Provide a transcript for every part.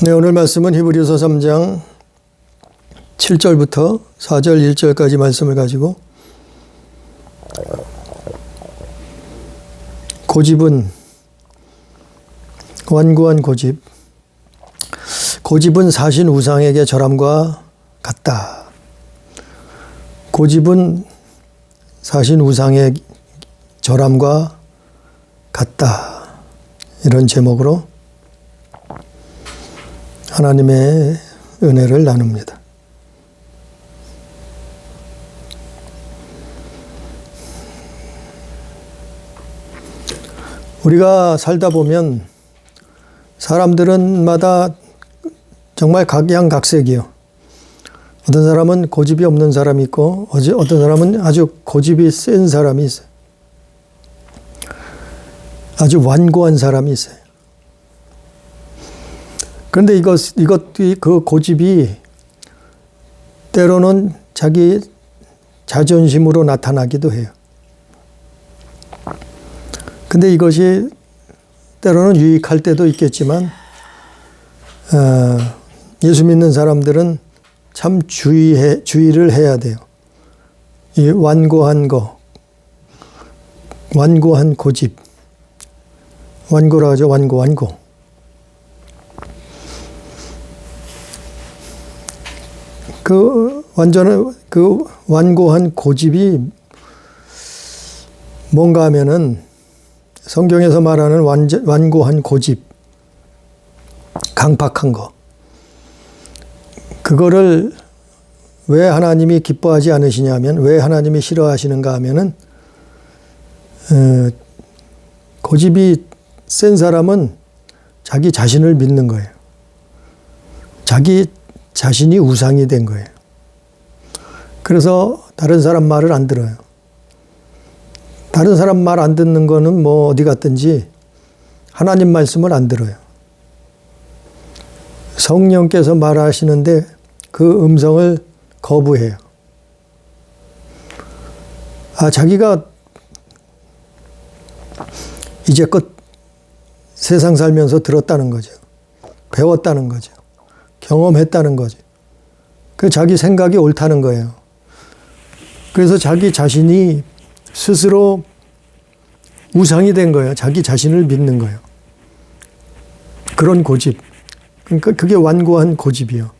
네, 오늘 말씀은 히브리서 3장 7절부터 4절 1절까지 말씀을 가지고 고집은 완고한 고집은 사신 우상에게 절함과 같다. 고집은 사신 우상의 절함과 같다. 이런 제목으로 하나님의 은혜를 나눕니다. 우리가 살다 보면 사람들은마다 정말 각양각색이요. 어떤 사람은 고집이 없는 사람이 있고 어떤 사람은 아주 고집이 센 사람이 있어요. 아주 완고한 사람이 있어요. 그런데 그 고집이 때로는 자기 자존심으로 나타나기도 해요. 근데 이것이 때로는 유익할 때도 있겠지만, 예수 믿는 사람들은 참 주의를 해야 돼요. 이 완고한 고집. 완고라고 하죠. 완고. 그 완고한 고집이 뭔가 하면은 성경에서 말하는 완고한 고집, 강팍한 거. 그거를 왜 하나님이 기뻐하지 않으시냐면, 왜 하나님이 싫어하시는가 하면은, 고집이 센 사람은 자기 자신을 믿는 거예요. 자기 자신이 우상이 된 거예요. 그래서 다른 사람 말을 안 들어요. 다른 사람 말 안 듣는 거는 뭐 어디 갔든지 하나님 말씀을 안 들어요. 성령께서 말하시는데 그 음성을 거부해요. 자기가 이제껏 세상 살면서 들었다는 거죠. 배웠다는 거죠. 경험했다는 거죠. 그 자기 생각이 옳다는 거예요. 그래서 자기 자신이 스스로 우상이 된 거예요. 자기 자신을 믿는 거예요. 그런 고집. 그러니까 그게 완고한 고집이요.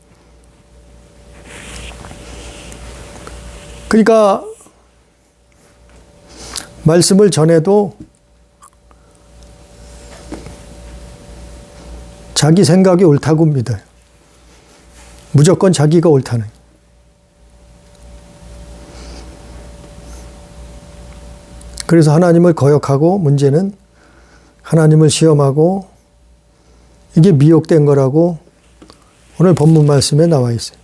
그러니까 말씀을 전해도 자기 생각이 옳다고 믿어요. 무조건 자기가 옳다는. 그래서 하나님을 거역하고, 문제는 하나님을 시험하고, 이게 미혹된 거라고 오늘 본문 말씀에 나와 있어요.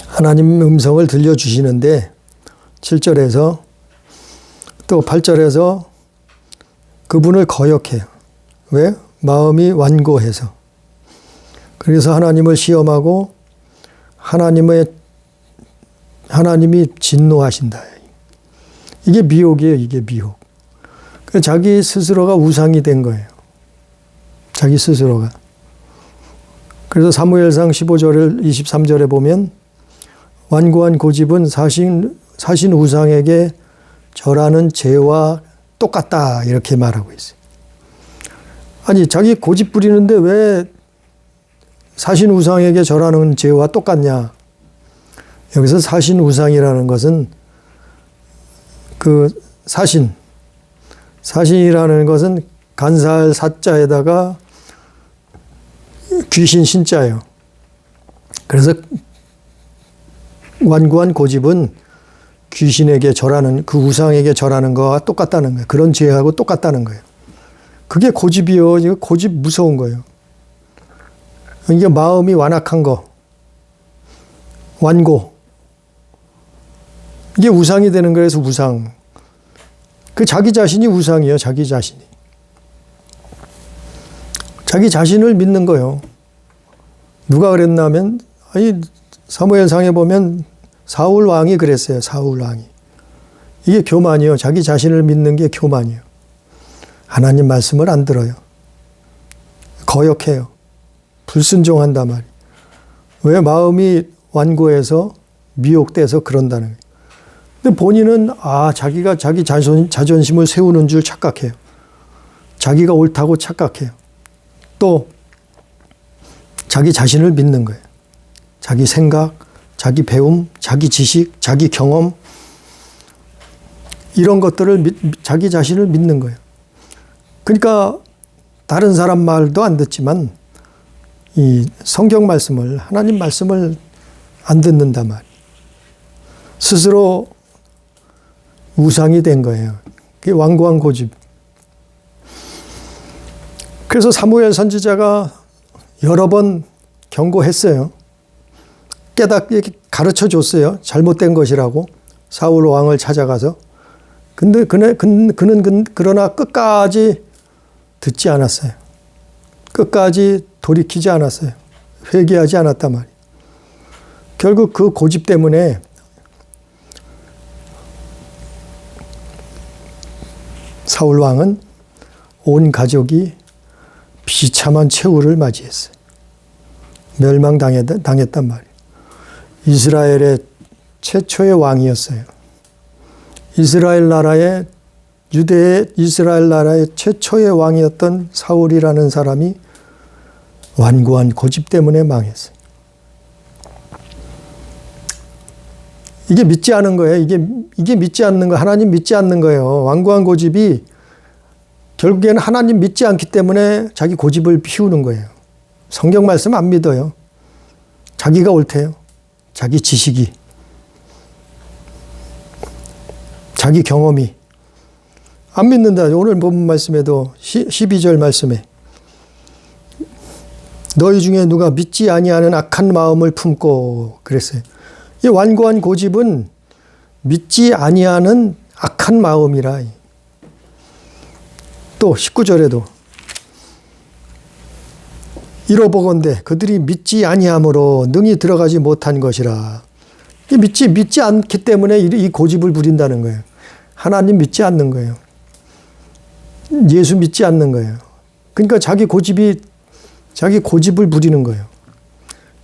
하나님 음성을 들려주시는데 7절에서 또 8절에서 그분을 거역해요. 왜? 마음이 완고해서. 그래서 하나님을 시험하고 하나님이 진노하신다. 이게 미혹이에요. 이게 미혹. 자기 스스로가 우상이 된 거예요. 자기 스스로가. 그래서 사무엘상 15절 23절에 보면 완고한 고집은 사신 우상에게 절하는 죄와 똑같다. 이렇게 말하고 있어요. 아니, 자기 고집 부리는데 왜 사신 우상에게 절하는 죄와 똑같냐? 여기서 사신 우상이라는 것은 그 사신이라는 것은 간사할 사자에다가 귀신 신자예요. 그래서 완고한 고집은 귀신에게 절하는, 그 우상에게 절하는 거와 똑같다는 거예요. 그런 죄하고 똑같다는 거예요. 그게 고집이요. 이거 고집 무서운 거예요. 이게 마음이 완악한 거. 완고. 이게 우상이 되는 거에서 우상. 그 자기 자신이 우상이에요. 자기 자신이. 자기 자신을 믿는 거예요. 누가 그랬나 하면, 사무엘상에 보면 사울 왕이 그랬어요. 사울 왕이. 이게 교만이요. 자기 자신을 믿는 게 교만이요. 하나님 말씀을 안 들어요. 거역해요. 불순종한단 말이에요. 왜? 마음이 완고해서 미혹돼서 그런다는 거예요. 근데 본인은 자기가 자기 자존심을 세우는 줄 착각해요. 자기가 옳다고 착각해요. 또 자기 자신을 믿는 거예요. 자기 생각, 자기 배움, 자기 지식, 자기 경험, 이런 것들을 자기 자신을 믿는 거예요. 그러니까 다른 사람 말도 안 듣지만 이 성경 말씀을, 하나님 말씀을 안 듣는단 말이에요. 스스로 우상이 된 거예요. 그게 완고한 고집. 그래서 사무엘 선지자가 여러 번 경고했어요. 깨닫게 가르쳐 줬어요. 잘못된 것이라고. 사울 왕을 찾아가서. 근데 그는 그러나 끝까지 듣지 않았어요. 끝까지 돌이키지 않았어요. 회개하지 않았단 말이에요. 결국 그 고집 때문에 사울 왕은 온 가족이 비참한 최후를 맞이했어요. 멸망당했단 말이에요. 이스라엘의 최초의 왕이었어요. 유대의 이스라엘 나라의 최초의 왕이었던 사울이라는 사람이 완고한 고집 때문에 망했어요. 이게 믿지 않은 거예요. 이게 믿지 않는 거, 하나님 믿지 않는 거예요. 완고한 고집이 결국에는 하나님 믿지 않기 때문에 자기 고집을 피우는 거예요. 성경 말씀 안 믿어요. 자기가 옳대요. 자기 지식이. 자기 경험이. 안 믿는다. 오늘 본 말씀에도 12절 말씀에 너희 중에 누가 믿지 아니하는 악한 마음을 품고 그랬어요. 이 완고한 고집은 믿지 아니하는 악한 마음이라. 또 19절에도 이러보건대 그들이 믿지 아니함으로 능히 들어가지 못한 것이라. 믿지 않기 때문에 이 고집을 부린다는 거예요. 하나님 믿지 않는 거예요. 예수 믿지 않는 거예요. 그러니까 자기 고집을 부리는 거예요.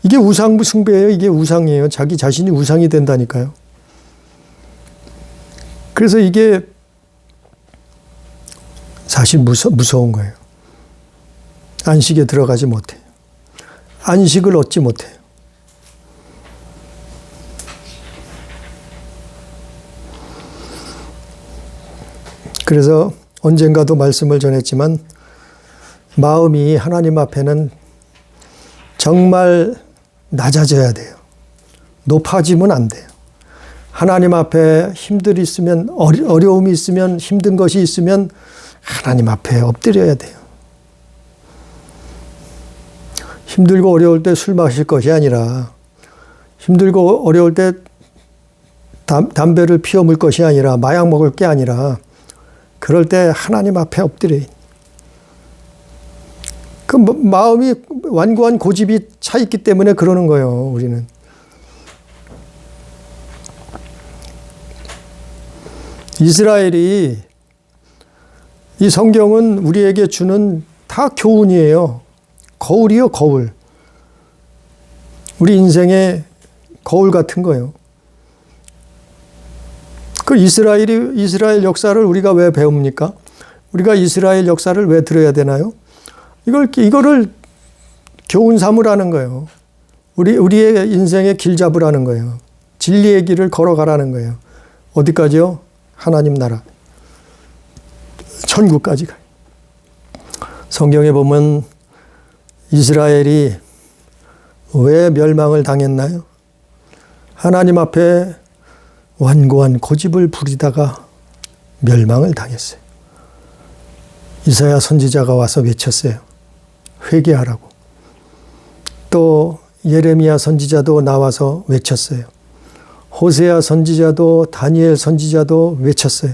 이게 우상 숭배예요. 이게 우상이에요. 자기 자신이 우상이 된다니까요. 그래서 이게 사실 무서운 거예요. 안식에 들어가지 못해요. 안식을 얻지 못해요. 그래서 언젠가도 말씀을 전했지만 마음이 하나님 앞에는 정말 낮아져야 돼요. 높아지면 안 돼요. 하나님 앞에 힘들이 있으면, 어려움이 있으면, 힘든 것이 있으면 하나님 앞에 엎드려야 돼요. 힘들고 어려울 때 술 마실 것이 아니라, 힘들고 어려울 때 담배를 피워물 것이 아니라, 마약 먹을 게 아니라, 그럴 때 하나님 앞에 엎드려요. 그 마음이 완고한 고집이 차 있기 때문에 그러는 거예요, 우리는. 이스라엘이, 이 성경은 우리에게 주는 다 교훈이에요. 거울이요, 거울. 우리 인생의 거울 같은 거예요. 그 이스라엘 역사를 우리가 왜 배웁니까? 우리가 이스라엘 역사를 왜 들어야 되나요? 이거를 교훈 삼으라는 거예요. 우리의 인생의 길 잡으라는 거예요. 진리의 길을 걸어가라는 거예요. 어디까지요? 하나님 나라. 천국까지 가요. 성경에 보면 이스라엘이 왜 멸망을 당했나요? 하나님 앞에 완고한 고집을 부리다가 멸망을 당했어요. 이사야 선지자가 와서 외쳤어요. 회개하라고. 또 예레미야 선지자도 나와서 외쳤어요. 호세아 선지자도 다니엘 선지자도 외쳤어요.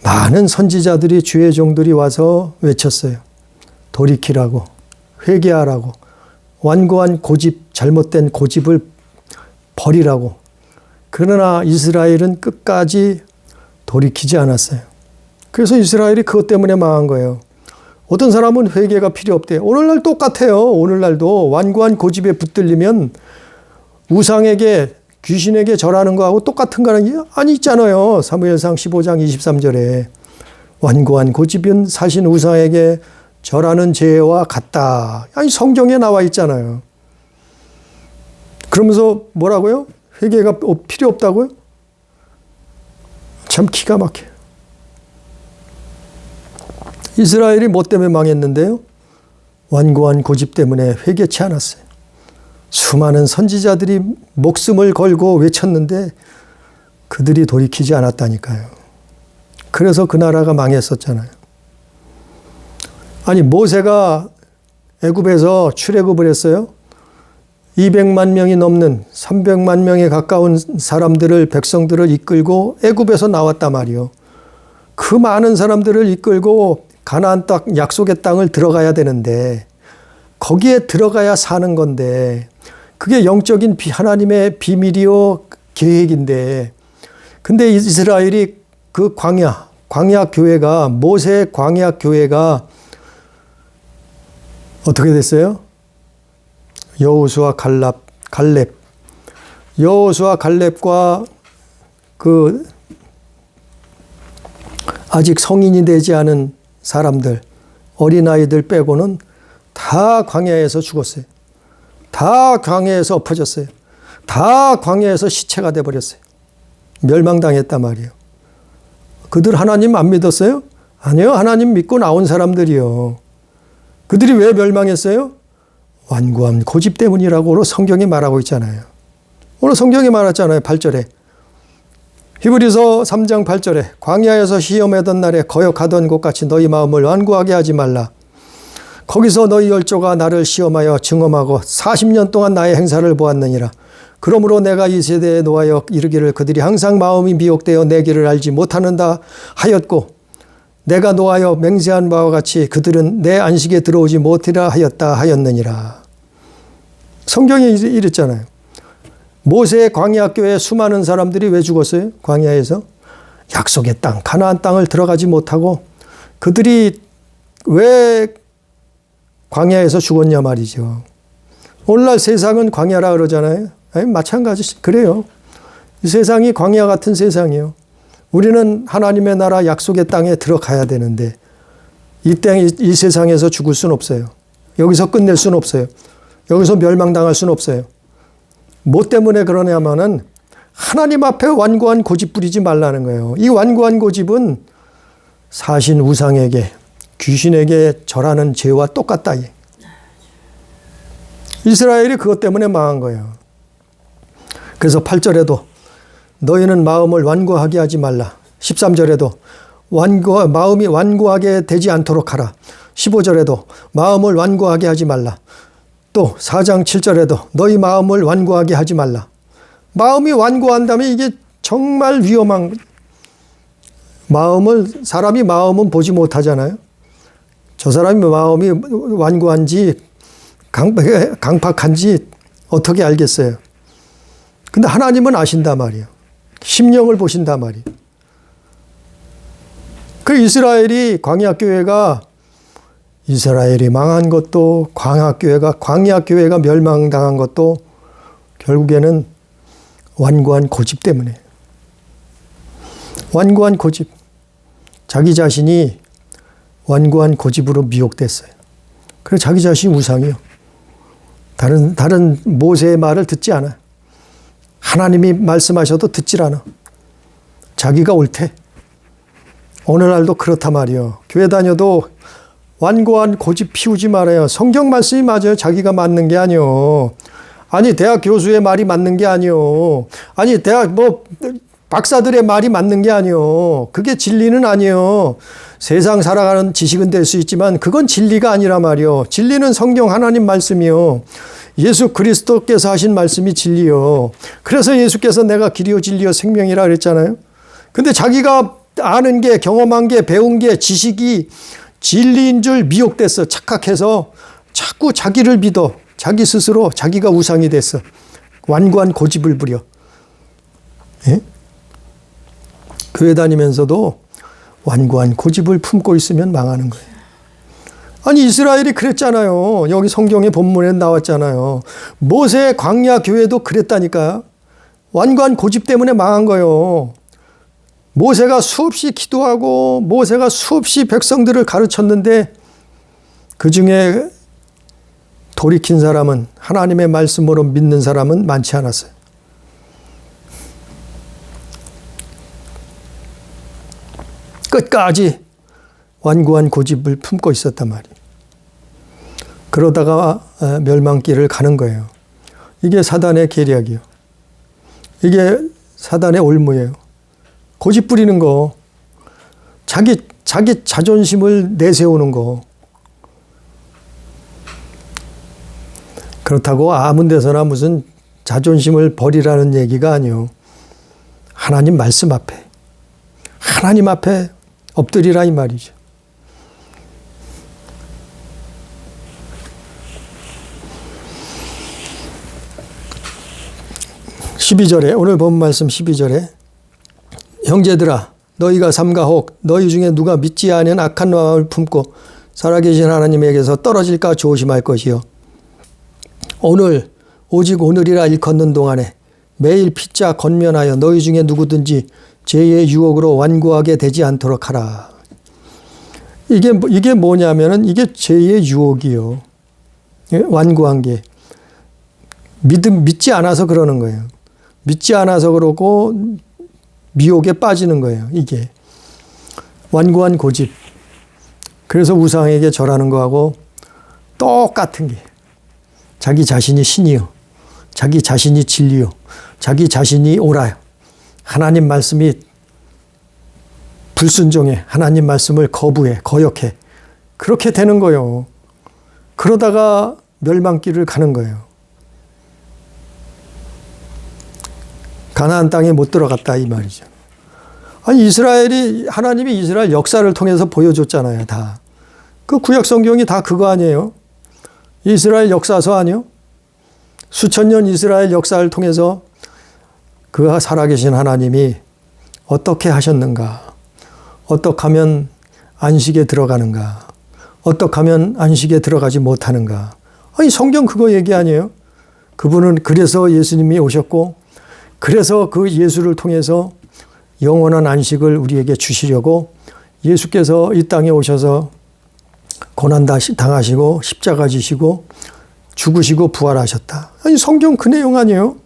많은 선지자들이 주의 종들이 와서 외쳤어요. 돌이키라고, 회개하라고, 완고한 고집, 잘못된 고집을 버리라고. 그러나 이스라엘은 끝까지 돌이키지 않았어요. 그래서 이스라엘이 그것 때문에 망한 거예요. 어떤 사람은 회개가 필요 없대요. 오늘날 똑같아요. 오늘날도 완고한 고집에 붙들리면 우상에게 귀신에게 절하는 거하고 똑같은 거는 아니 있잖아요. 사무엘상 15장 23절에 완고한 고집은 사신 우상에게 절하는 죄와 같다. 아니 성경에 나와 있잖아요. 그러면서 뭐라고요? 회개가 필요 없다고요? 참 기가 막혀요. 이스라엘이 뭐 때문에 망했는데요? 완고한 고집 때문에 회개치 않았어요. 수많은 선지자들이 목숨을 걸고 외쳤는데 그들이 돌이키지 않았다니까요. 그래서 그 나라가 망했었잖아요. 아니 모세가 애굽에서 출애굽을 했어요. 200만 명이 넘는 300만 명에 가까운 사람들을 백성들을 이끌고 애굽에서 나왔단 말이요. 그 많은 사람들을 이끌고 가나안 땅 약속의 땅을 들어가야 되는데 거기에 들어가야 사는 건데 그게 영적인 하나님의 비밀이요 계획인데 근데 이스라엘이 그 광야 교회가 모세의 광야 교회가 어떻게 됐어요? 여호수아 갈렙 여호수아 갈렙과 그 아직 성인이 되지 않은 사람들 어린아이들 빼고는 다 광야에서 죽었어요. 다 광야에서 엎어졌어요. 다 광야에서 시체가 돼버렸어요. 멸망당했단 말이에요. 그들 하나님 안 믿었어요? 아니요. 하나님 믿고 나온 사람들이요. 그들이 왜 멸망했어요? 완고한 고집 때문이라고 성경이 말하고 있잖아요. 오늘 성경이 말했잖아요. 8절에. 히브리서 3장 8절에 광야에서 시험하던 날에 거역하던 것 같이 너희 마음을 완고하게 하지 말라. 거기서 너희 열조가 나를 시험하여 증험하고 40년 동안 나의 행사를 보았느니라. 그러므로 내가 이 세대에 노하여 이르기를 그들이 항상 마음이 미혹되어 내 길을 알지 못하는다 하였고 내가 노하여 맹세한 바와 같이 그들은 내 안식에 들어오지 못하리라 하였느니라. 성경이 이랬잖아요. 모세의 광야교회에 수많은 사람들이 왜 죽었어요? 광야에서 약속의 땅 가나안 땅을 들어가지 못하고 그들이 왜 광야에서 죽었냐 말이죠. 오늘날 세상은 광야라 그러잖아요. 아니, 마찬가지 그래요. 이 세상이 광야 같은 세상이에요. 우리는 하나님의 나라 약속의 땅에 들어가야 되는데 이 세상에서 죽을 수는 없어요. 여기서 끝낼 수는 없어요. 여기서 멸망당할 수는 없어요. 뭐 때문에 그러냐면은 하나님 앞에 완고한 고집 부리지 말라는 거예요. 이 완고한 고집은 사신 우상에게 귀신에게 절하는 죄와 똑같다. 이스라엘이 그것 때문에 망한 거예요. 그래서 8절에도 너희는 마음을 완고하게 하지 말라. 13절에도 마음이 완고하게 되지 않도록 하라. 15절에도 마음을 완고하게 하지 말라. 또 4장 7절에도 너희 마음을 완고하게 하지 말라. 마음이 완고한다면 이게 정말 위험한 사람이 마음은 보지 못하잖아요. 저 사람이 마음이 완고한지 강팍한지 어떻게 알겠어요. 근데 하나님은 아신단 말이에요. 심령을 보신단 말이에요. 그 이스라엘이 광야교회가 이스라엘이 망한 것도 광야교회가 멸망당한 것도 결국에는 완고한 고집 때문에. 완고한 고집. 자기 자신이 완고한 고집으로 미혹됐어요. 그래서 자기 자신이 우상이요. 다른 모세의 말을 듣지 않아. 하나님이 말씀하셔도 듣질 않아. 자기가 옳대. 오늘날도 그렇단 말이요. 교회 다녀도 완고한 고집 피우지 말아요. 성경 말씀이 맞아요. 자기가 맞는 게 아니요. 아니 대학 교수의 말이 맞는 게 아니요. 아니 대학 박사들의 말이 맞는 게 아니요. 그게 진리는 아니요. 세상 살아가는 지식은 될 수 있지만 그건 진리가 아니라 말이요. 진리는 성경 하나님 말씀이요. 예수 그리스도께서 하신 말씀이 진리요. 그래서 예수께서 내가 길이요 진리요 생명이라 그랬잖아요. 근데 자기가 아는 게 경험한 게 배운 게 지식이 진리인 줄 미혹됐어. 착각해서 자꾸 자기를 믿어. 자기 스스로 자기가 우상이 됐어. 완고한 고집을 부려. 예? 교회 다니면서도 완고한 고집을 품고 있으면 망하는 거예요. 아니 이스라엘이 그랬잖아요. 여기 성경의 본문에 나왔잖아요. 모세 광야 교회도 그랬다니까요. 완고한 고집 때문에 망한 거예요. 모세가 수없이 기도하고 모세가 수없이 백성들을 가르쳤는데 그중에 돌이킨 사람은, 하나님의 말씀으로 믿는 사람은 많지 않았어요. 끝까지 완고한 고집을 품고 있었단 말이에요. 그러다가 멸망길을 가는 거예요. 이게 사단의 계략이에요. 이게 사단의 올무예요. 고집 부리는 거, 자기 자존심을 내세우는 거. 그렇다고 아무 데서나 무슨 자존심을 버리라는 얘기가 아니에요. 하나님 말씀 앞에, 하나님 앞에 엎드리라 이 말이죠. 오늘 본 말씀 12절에 형제들아 너희가 삼가혹 너희 중에 누가 믿지 아니한 악한 마음을 품고 살아계신 하나님에게서 떨어질까 조심할 것이요. 오직 오늘이라 일컫는 동안에 매일 피자 건면하여 너희 중에 누구든지 죄의 유혹으로 완고하게 되지 않도록 하라. 이게 뭐냐면은 이게 죄의 유혹이요. 완고한 게. 믿지 않아서 그러는 거예요. 믿지 않아서 그러고 미혹에 빠지는 거예요. 이게. 완고한 고집. 그래서 우상에게 절하는 거하고 똑같은 게. 자기 자신이 신이요. 자기 자신이 진리요. 자기 자신이 옳아요. 하나님 말씀이 불순종해. 하나님 말씀을 거부해. 거역해. 그렇게 되는 거예요. 그러다가 멸망길을 가는 거예요. 가나안 땅에 못 들어갔다 이 말이죠. 아니 하나님이 이스라엘 역사를 통해서 보여줬잖아요. 다. 그 구약 성경이 다 그거 아니에요? 이스라엘 역사서 아니요? 수천 년 이스라엘 역사를 통해서 그 살아계신 하나님이 어떻게 하셨는가? 어떻게 하면 안식에 들어가는가? 어떻게 하면 안식에 들어가지 못하는가? 아니 성경 그거 얘기 아니에요? 그분은 그래서 예수님이 오셨고 그래서 그 예수를 통해서 영원한 안식을 우리에게 주시려고 예수께서 이 땅에 오셔서 고난 당하시고 십자가 지시고 죽으시고 부활하셨다. 아니 성경 그 내용 아니에요?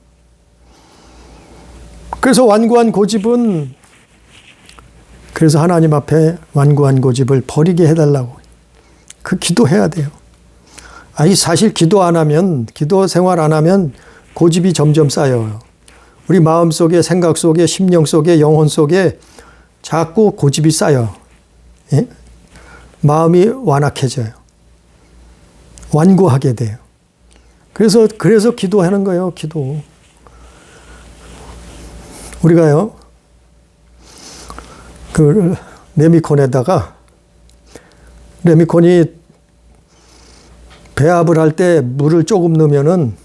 그래서 완고한 고집은 그래서 하나님 앞에 완고한 고집을 버리게 해달라고. 그 기도해야 돼요. 아니 사실 기도 생활 안 하면 고집이 점점 쌓여요. 우리 마음 속에, 생각 속에, 심령 속에, 영혼 속에 자꾸 고집이 쌓여. 예? 마음이 완악해져요. 완고하게 돼요. 그래서 기도하는 거예요. 기도. 우리가요. 그 레미콘에다가 레미콘이 배합을 할 때 물을 조금 넣으면은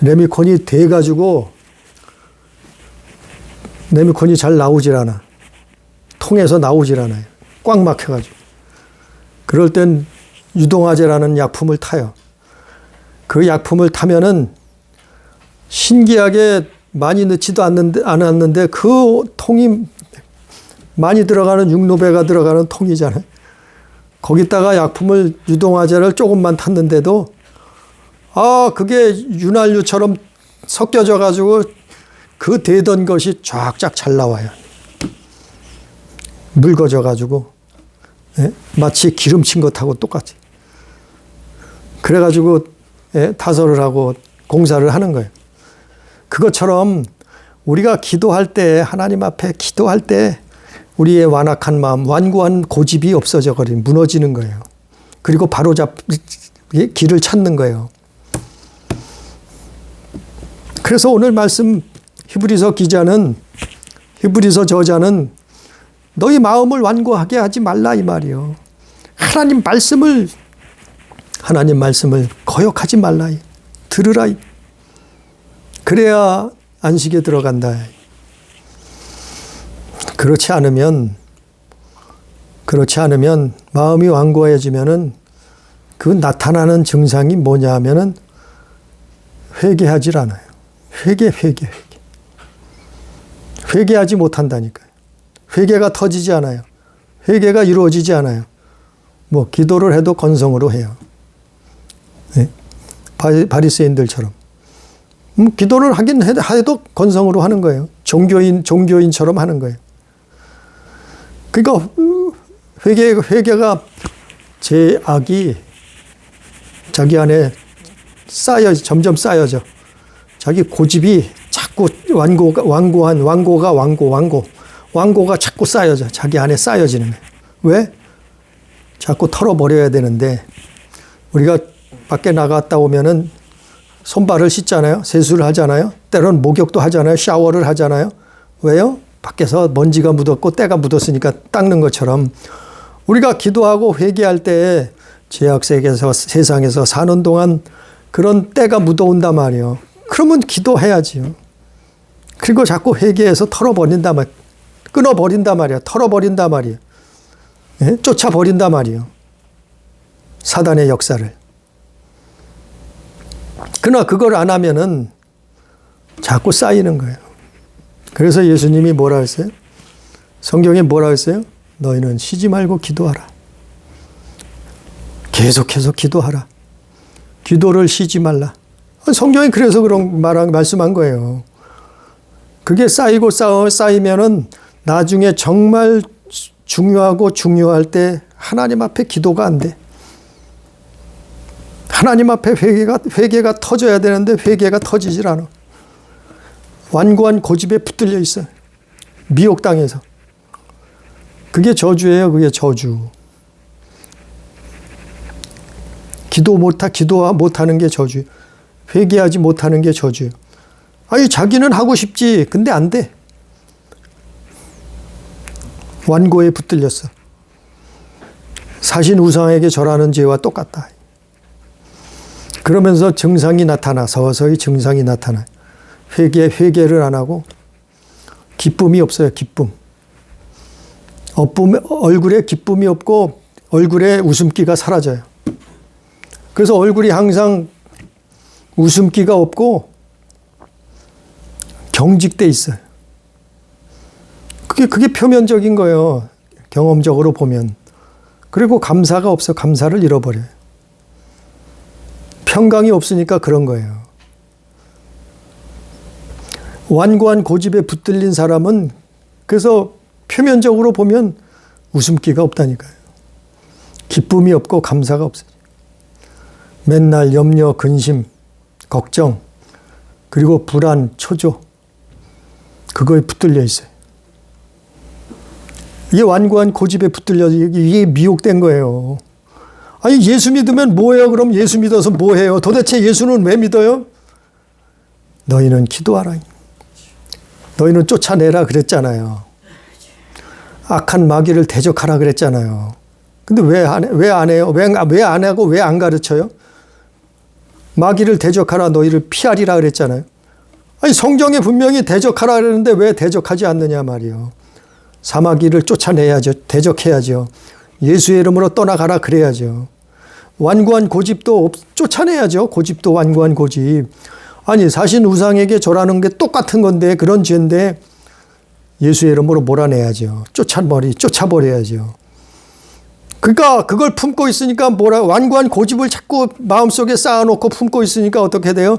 레미콘이 돼가지고 레미콘이 잘 나오질 않아. 통에서 나오질 않아요. 꽉 막혀가지고. 그럴 땐 유동화제라는 약품을 타요. 그 약품을 타면은 신기하게 많이 넣지도 않았는데 그 통이 많이 들어가는 육로배가 들어가는 통이잖아요. 거기다가 약품을 유동화제를 조금만 탔는데도 그게 윤활유처럼 섞여져 가지고 그 되던 것이 쫙쫙 잘 나와요. 묽어져 가지고 마치 기름친 것하고 똑같이. 그래 가지고 타설을 하고 공사를 하는 거예요. 그것처럼 우리가 기도할 때 하나님 앞에 기도할 때 우리의 완악한 마음, 완고한 고집이 없어져 버리는 무너지는 거예요. 그리고 바로잡 길을 찾는 거예요. 그래서 오늘 말씀 히브리서 저자는 너희 마음을 완고하게 하지 말라 이 말이요. 하나님 말씀을 거역하지 말라. 들으라. 그래야 안식에 들어간다. 그렇지 않으면 그렇지 않으면 마음이 완고해지면은 그 나타나는 증상이 뭐냐 하면은 회개하질 않아요. 회개하지 못한다니까요. 회개가 터지지 않아요. 회개가 이루어지지 않아요. 뭐 기도를 해도 건성으로 해요. 네? 바리새인들처럼. 기도를 하긴 해도 건성으로 하는 거예요. 종교인처럼 하는 거예요. 그러니까 회개가 제 악이 자기 안에 점점 쌓여져. 자기 고집이 자꾸 완고가 자꾸 쌓여져. 자기 안에 쌓여지는 거예요. 왜? 자꾸 털어버려야 되는데, 우리가 밖에 나갔다 오면은 손발을 씻잖아요. 세수를 하잖아요. 때로는 목욕도 하잖아요. 샤워를 하잖아요. 왜요? 밖에서 먼지가 묻었고 때가 묻었으니까 닦는 것처럼 우리가 기도하고 회개할 때 죄악 세상에서 사는 동안 그런 때가 묻어온단 말이에요. 그러면 기도해야지요. 그리고 자꾸 회개해서 털어버린단 말이에요. 끊어버린단 말이에요. 털어버린단 말이에요. 예? 쫓아버린단 말이에요. 사단의 역사를. 그러나 그걸 안 하면은 자꾸 쌓이는 거예요. 그래서 예수님이 뭐라 했어요? 성경에 뭐라 했어요? 너희는 쉬지 말고 기도하라. 계속해서 기도하라. 기도를 쉬지 말라. 성경이 그래서 그런 말씀한 거예요. 그게 쌓이면은 나중에 정말 중요할 때 하나님 앞에 기도가 안 돼. 하나님 앞에 회개가 터져야 되는데 회개가 터지질 않아. 완고한 고집에 붙들려 있어요. 미혹당해서. 그게 저주예요. 그게 저주. 기도 못하는 게 저주. 회개하지 못하는 게 저주예요. 아니 자기는 하고 싶지. 근데 안 돼. 완고에 붙들렸어. 사신 우상에게 절하는 죄와 똑같다. 그러면서 증상이 나타나. 서서히 증상이 나타나. 회개를 안 하고 기쁨이 없어요. 기쁨. 얼굴에 기쁨이 없고 얼굴에 웃음기가 사라져요. 그래서 얼굴이 항상 웃음기가 없고 경직돼 있어요. 그게 표면적인 거예요. 경험적으로 보면. 그리고 감사가 없어. 감사를 잃어버려요. 평강이 없으니까 그런 거예요. 완고한 고집에 붙들린 사람은 그래서 표면적으로 보면 웃음기가 없다니까요. 기쁨이 없고 감사가 없어요. 맨날 염려, 근심, 걱정, 그리고 불안, 초조, 그거에 붙들려 있어요. 이게 완고한 고집에 붙들려, 이게 미혹된 거예요. 아니 예수 믿으면 뭐해요? 그럼 예수 믿어서 뭐해요? 도대체 예수는 왜 믿어요? 너희는 기도하라. 너희는 쫓아내라 그랬잖아요. 악한 마귀를 대적하라 그랬잖아요. 근데 왜 안 해요? 왜 안 하고 왜 안 가르쳐요? 마귀를 대적하라 너희를 피하리라 그랬잖아요. 아니 성경에 분명히 대적하라 그랬는데 왜 대적하지 않느냐 말이요. 사마귀를 쫓아내야죠. 대적해야죠. 예수의 이름으로 떠나가라 그래야죠. 완고한 고집도 쫓아내야죠. 고집도 완고한 고집. 아니 사신 우상에게 절하는 게 똑같은 건데 그런 죄인데 예수의 이름으로 몰아내야죠. 쫓아버려야죠. 그러니까 그걸 품고 있으니까 완고한 고집을 자꾸 마음속에 쌓아놓고 품고 있으니까 어떻게 돼요?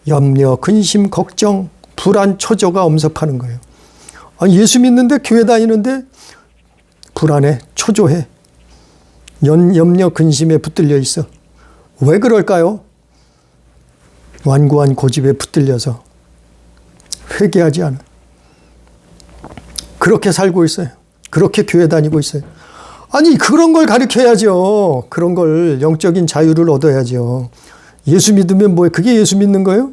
염려, 근심, 걱정, 불안, 초조가 엄습하는 거예요. 아니 예수 믿는데 교회 다니는데 불안해, 초조해. 염려, 근심에 붙들려 있어. 왜 그럴까요? 완고한 고집에 붙들려서 회개하지 않아. 그렇게 살고 있어요. 그렇게 교회 다니고 있어요. 아니 그런 걸 가르쳐야죠. 그런 걸 영적인 자유를 얻어야죠. 예수 믿으면 뭐예요? 그게 예수 믿는 거예요?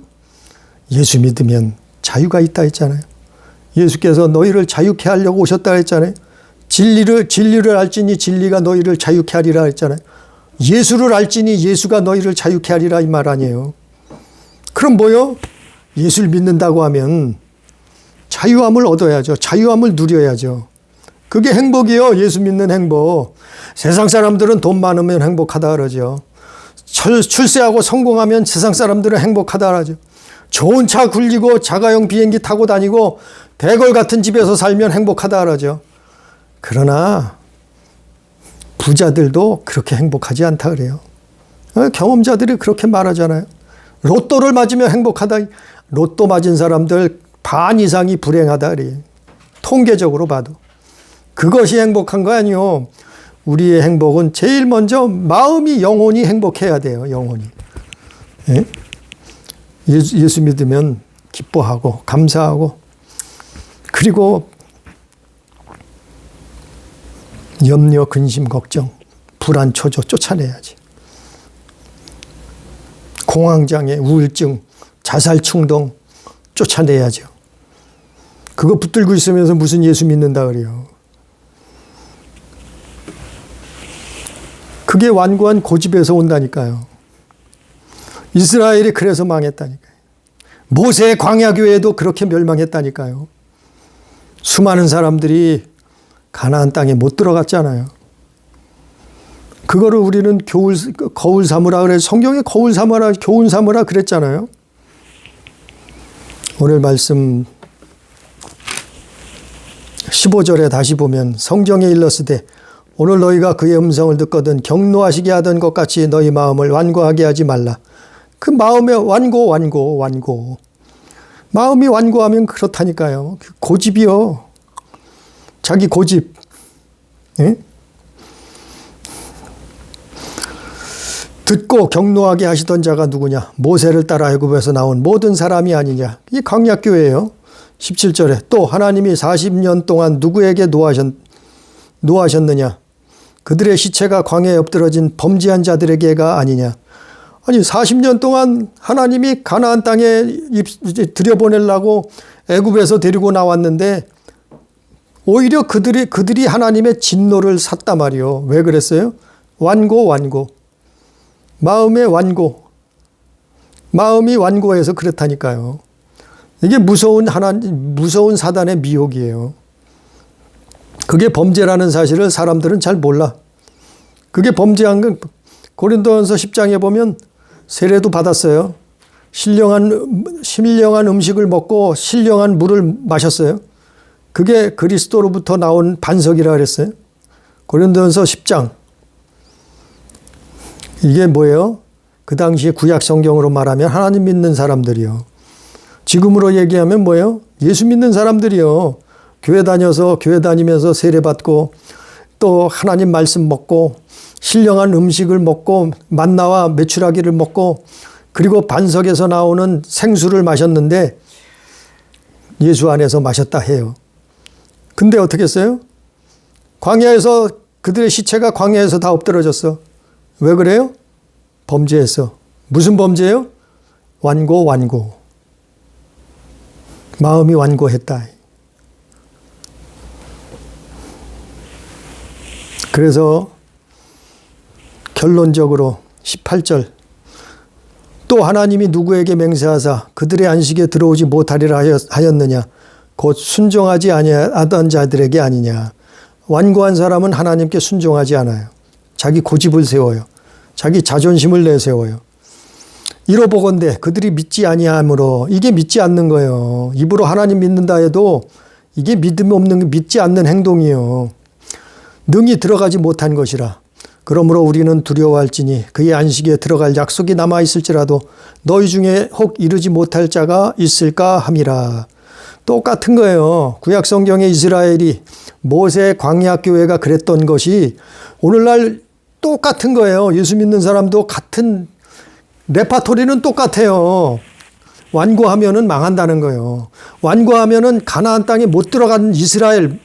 예수 믿으면 자유가 있다 했잖아요. 예수께서 너희를 자유케 하려고 오셨다 했잖아요. 진리를 알지니 진리가 너희를 자유케 하리라 했잖아요. 예수를 알지니 예수가 너희를 자유케 하리라 이 말 아니에요. 그럼 뭐요? 예수를 믿는다고 하면 자유함을 얻어야죠. 자유함을 누려야죠. 그게 행복이요. 예수 믿는 행복. 세상 사람들은 돈 많으면 행복하다 그러죠. 출세하고 성공하면 세상 사람들은 행복하다 그러죠. 좋은 차 굴리고 자가용 비행기 타고 다니고 대궐 같은 집에서 살면 행복하다 그러죠. 그러나 부자들도 그렇게 행복하지 않다 그래요. 경험자들이 그렇게 말하잖아요. 로또를 맞으면 행복하다. 로또 맞은 사람들 반 이상이 불행하다 그래요. 통계적으로 봐도. 그것이 행복한 거 아니요. 우리의 행복은 제일 먼저 마음이 영혼이 행복해야 돼요. 영혼이. 예? 예수 믿으면 기뻐하고 감사하고 그리고 염려, 근심, 걱정, 불안, 초조 쫓아내야지. 공황장애, 우울증, 자살 충동 쫓아내야죠. 그거 붙들고 있으면서 무슨 예수 믿는다 그래요. 그게 완고한 고집에서 온다니까요. 이스라엘이 그래서 망했다니까요. 모세의 광야교회도 그렇게 멸망했다니까요. 수많은 사람들이 가나안 땅에 못 들어갔잖아요. 그거를 우리는 거울 삼으라 그래. 성경에 거울 삼으라, 교훈 삼으라 그랬잖아요. 오늘 말씀 15절에 다시 보면 성경에 일렀으되 오늘 너희가 그의 음성을 듣거든 경노하시게 하던 것 같이 너희 마음을 완고하게 하지 말라. 그 마음의 완고. 마음이 완고하면 그렇다니까요. 고집이요. 자기 고집. 예? 듣고 경노하게 하시던 자가 누구냐? 모세를 따라 애굽에서 나온 모든 사람이 아니냐? 이게 강약교회예요. 17절에 또 하나님이 40년 동안 누구에게 노하셨느냐? 그들의 시체가 광야에 엎드러진 범죄한 자들에게가 아니냐? 아니 40년 동안 하나님이 가나안 땅에 들여보내려고 애굽에서 데리고 나왔는데 오히려 그들이 하나님의 진노를 샀단 말이요. 왜 그랬어요? 완고. 마음의 완고. 마음이 완고해서 그렇다니까요. 이게 무서운 사단의 미혹이에요. 그게 범죄라는 사실을 사람들은 잘 몰라. 그게 범죄한 건 고린도전서 10장에 보면 세례도 받았어요. 신령한 음식을 먹고 신령한 물을 마셨어요. 그게 그리스도로부터 나온 반석이라 그랬어요. 고린도전서 10장. 이게 뭐예요? 그 당시에 구약 성경으로 말하면 하나님 믿는 사람들이요. 지금으로 얘기하면 뭐예요? 예수 믿는 사람들이요. 교회 다니면서 세례받고 또 하나님 말씀 먹고 신령한 음식을 먹고 만나와 메추라기를 먹고 그리고 반석에서 나오는 생수를 마셨는데 예수 안에서 마셨다 해요. 근데 어떻게 했어요? 광야에서 그들의 시체가 광야에서 다 엎드러졌어. 왜 그래요? 범죄했어. 무슨 범죄예요? 완고. 마음이 완고했다. 그래서 결론적으로 18절 또 하나님이 누구에게 맹세하사 그들의 안식에 들어오지 못하리라 하였느냐 곧 순종하지 아니하던 자들에게 아니냐. 완고한 사람은 하나님께 순종하지 않아요. 자기 고집을 세워요. 자기 자존심을 내세워요. 이로보건대 그들이 믿지 아니하므로 이게 믿지 않는 거예요. 입으로 하나님 믿는다 해도 이게 믿음 없는 믿지 않는 행동이에요. 능히 들어가지 못한 것이라. 그러므로 우리는 두려워할지니 그의 안식에 들어갈 약속이 남아있을지라도 너희 중에 혹 이르지 못할 자가 있을까 함이라. 똑같은 거예요. 구약 성경의 이스라엘이 모세 광야교회가 그랬던 것이 오늘날 똑같은 거예요. 예수 믿는 사람도 같은 레파토리는 똑같아요. 완고하면은 망한다는 거예요. 완고하면은 가나안 땅에 못 들어간 이스라엘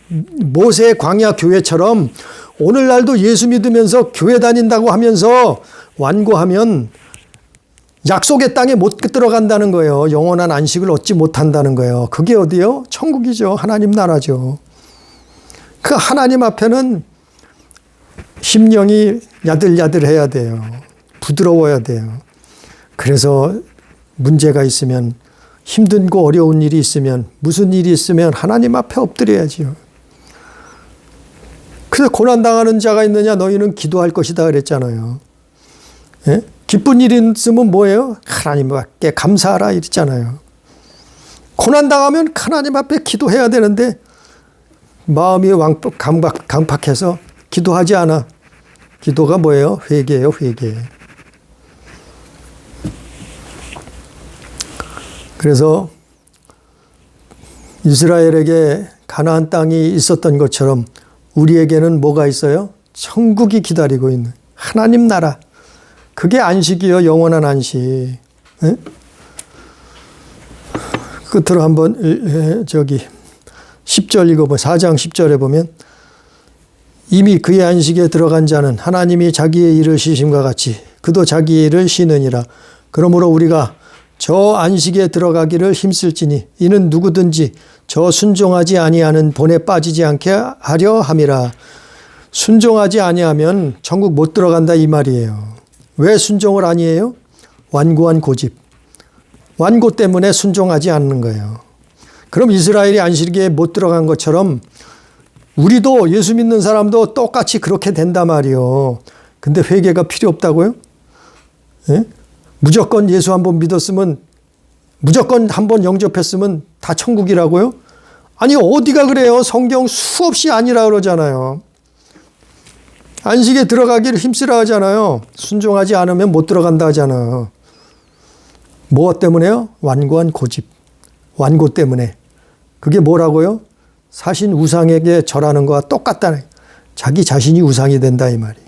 모세 광야 교회처럼 오늘날도 예수 믿으면서 교회 다닌다고 하면서 완고하면 약속의 땅에 못 들어간다는 거예요. 영원한 안식을 얻지 못한다는 거예요. 그게 어디요? 천국이죠. 하나님 나라죠. 그 하나님 앞에는 심령이 야들야들해야 돼요. 부드러워야 돼요. 그래서 문제가 있으면 힘든고 어려운 일이 있으면 무슨 일이 있으면 하나님 앞에 엎드려야지요. 그래서 고난당하는 자가 있느냐 너희는 기도할 것이다 그랬잖아요. 예? 기쁜 일이 있으면 뭐예요? 하나님께 감사하라 이랬잖아요. 고난당하면 하나님 앞에 기도해야 되는데 마음이 강박해서 기도하지 않아. 기도가 뭐예요? 회개예요, 회개. 그래서 이스라엘에게 가나안 땅이 있었던 것처럼 우리에게는 뭐가 있어요? 천국이 기다리고 있는 하나님 나라. 그게 안식이요, 영원한 안식. 네? 끝으로 한번 10절 읽어보면 4장 10절에 보면 이미 그의 안식에 들어간 자는 하나님이 자기의 일을 쉬심과 같이 그도 자기의 일을 쉬느니라. 그러므로 우리가 저 안식에 들어가기를 힘쓸지니 이는 누구든지 저 순종하지 아니하는 본에 빠지지 않게 하려 함이라. 순종하지 아니하면 천국 못 들어간다 이 말이에요. 왜 순종을 아니해요? 완고한 고집. 완고 때문에 순종하지 않는 거예요. 그럼 이스라엘이 안식에 못 들어간 것처럼 우리도 예수 믿는 사람도 똑같이 그렇게 된단 말이요. 근데 회개가 필요 없다고요? 예? 무조건 예수 한번 믿었으면, 무조건 한번 영접했으면 다 천국이라고요? 아니 어디가 그래요? 성경 수없이 아니라 그러잖아요. 안식에 들어가기를 힘쓰라 하잖아요. 순종하지 않으면 못 들어간다 하잖아요. 뭐 때문에요? 완고한 고집. 완고 때문에. 그게 뭐라고요? 사신 우상에게 절하는 거와 똑같다는, 자기 자신이 우상이 된다 이 말이에요.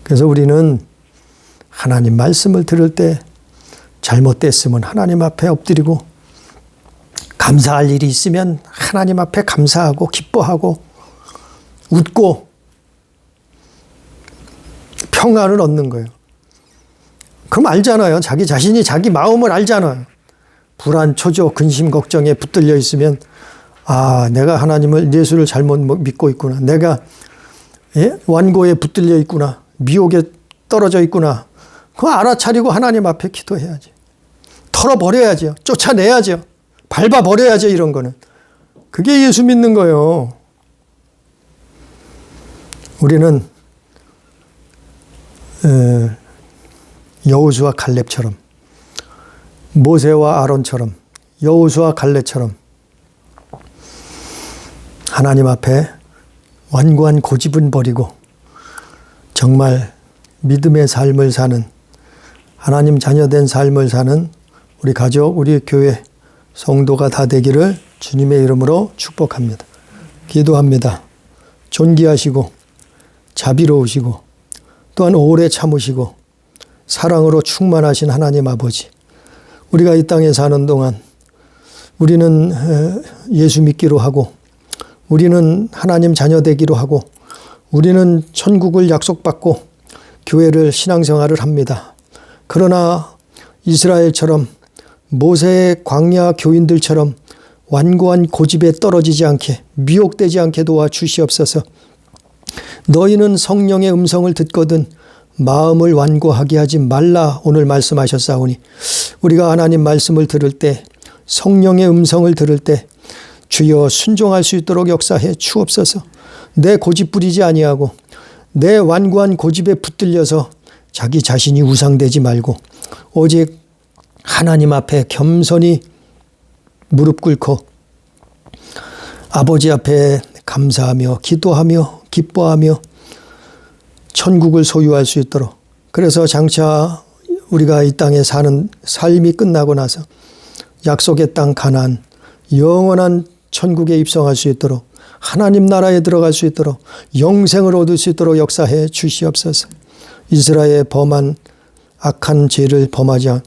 그래서 우리는 하나님 말씀을 들을 때 잘못됐으면 하나님 앞에 엎드리고, 감사할 일이 있으면 하나님 앞에 감사하고 기뻐하고 웃고 평안을 얻는 거예요. 그럼 알잖아요. 자기 자신이 자기 마음을 알잖아요. 불안, 초조, 근심, 걱정에 붙들려 있으면 아, 내가 하나님을, 예수를 잘못 믿고 있구나. 내가 완고에 붙들려 있구나. 미혹에 떨어져 있구나. 그거 알아차리고 하나님 앞에 기도해야지. 털어버려야죠. 쫓아내야죠. 밟아버려야죠. 이런 거는. 그게 예수 믿는 거예요. 우리는 여호수아 갈렙처럼, 모세와 아론처럼, 여호수아 갈렙처럼 하나님 앞에 완고한 고집은 버리고 정말 믿음의 삶을 사는, 하나님 자녀된 삶을 사는 우리 가족, 우리 교회 성도가 다 되기를 주님의 이름으로 축복합니다. 기도합니다. 존귀하시고 자비로우시고 또한 오래 참으시고 사랑으로 충만하신 하나님 아버지, 우리가 이 땅에 사는 동안 우리는 예수 믿기로 하고, 우리는 하나님 자녀 되기로 하고, 우리는 천국을 약속받고 교회를 신앙생활을 합니다. 그러나 이스라엘처럼, 모세의 광야 교인들처럼 완고한 고집에 떨어지지 않게, 미혹되지 않게 도와주시옵소서. 너희는 성령의 음성을 듣거든 마음을 완고하게 하지 말라 오늘 말씀하셨사오니, 우리가 하나님 말씀을 들을 때, 성령의 음성을 들을 때 주여 순종할 수 있도록 역사해 주옵소서. 내 고집 부리지 아니하고 내 완고한 고집에 붙들려서 자기 자신이 우상되지 말고 오직 하나님 앞에 겸손히 무릎 꿇고 아버지 앞에 감사하며 기도하며 기뻐하며 천국을 소유할 수 있도록, 그래서 장차 우리가 이 땅에 사는 삶이 끝나고 나서 약속의 땅 가나안, 영원한 천국에 입성할 수 있도록, 하나님 나라에 들어갈 수 있도록, 영생을 얻을 수 있도록 역사해 주시옵소서. 이스라엘의 범한 악한 죄를 범하지 않,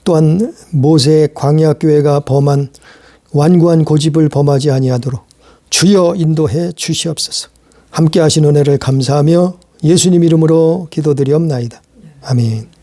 또한 모세의 광야교회가 범한 완고한 고집을 범하지 아니하도록 주여 인도해 주시옵소서. 함께 하신 은혜를 감사하며 예수님 이름으로 기도드리옵나이다. 아멘.